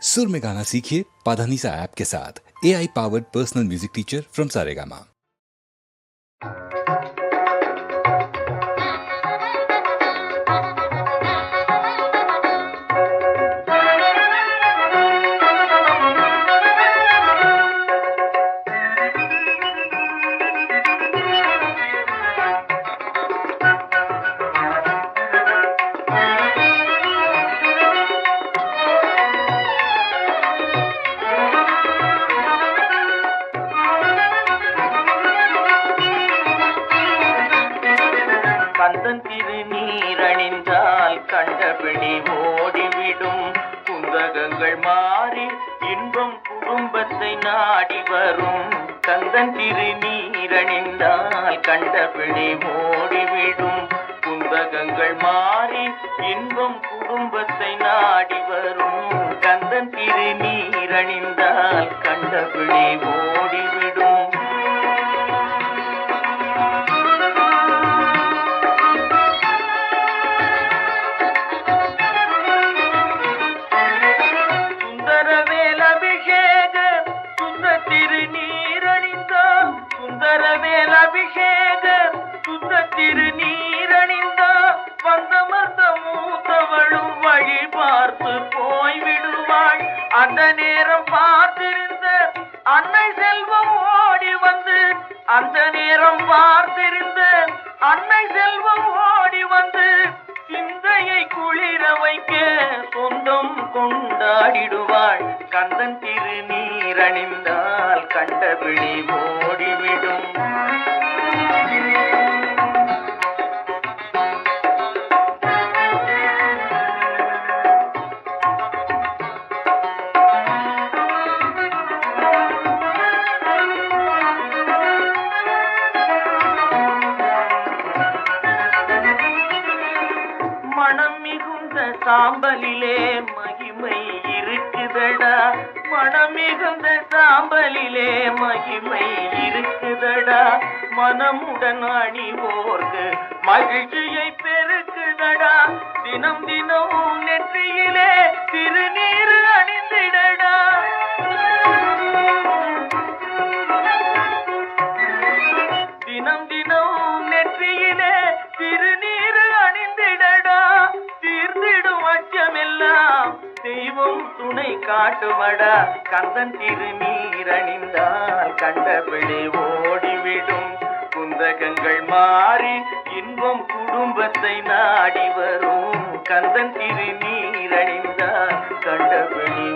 सुर में गाना सीखिए पाधानीसा ऐप के साथ। AI powered personal music teacher from Saregama. Kandan திருநீரணிந்தால் கண்டபிடி ஓடிவிடும் குந்தகங்கள் மாறி இன்பம் குடும்பத்தை நாடி வரும். கந்தன் திருநீரணிந்தால் கண்டபிடி ஓடிவிடும் குந்தகங்கள் மாறி இன்பம் குடும்பத்தை நாடி வரும். கந்தன் திருநீரணிந்தால் கண்டபிடி ஓடிவிடும். சுந்தரவேல் அபிஷேக சுத்த திருநீரணிந்த வந்தமர்ந்த மூத்தவளும் வழி பார்த்து போய்விடுவாள். அந்த நேரம் பார்த்திருந்த அன்னை செல்வம் ஓடி வந்து சிந்தையை குளிர வைக்க சொந்தம் கொண்டாடிடுவாள். கந்தன் திருநீரணிந்தால் கண்டபிடி ஓடிவிடும். மனம் மிகுந்த சாம்பலிலே மகிமை இருக்குதடா. மனம் மிகுந்த சாம்பலிலே மகிமை இருக்குதடா. மனமுடன் அணிவோர்க்கு மகிழ்ச்சியை பெருக்குதடா. தினம் தினம் நெற்றியிலே திருநீர் அணிந்திடடா. தினம் தினம் நெற்றியிலே திருநீர் அணிந்திடடா. தீர்ந்திடும் அச்சமெல்லாம் தெய்வம் துணை காட்டுமடா. கந்தன் திருநீர் அணிந்தால் கண்டபிடி ஓடிவிடும். குந்தகங்கள் மாறி இன்பம் குடும்பத்தை நாடி வரும். கந்தன் திருநீர் அணிந்தால் கண்டபிடி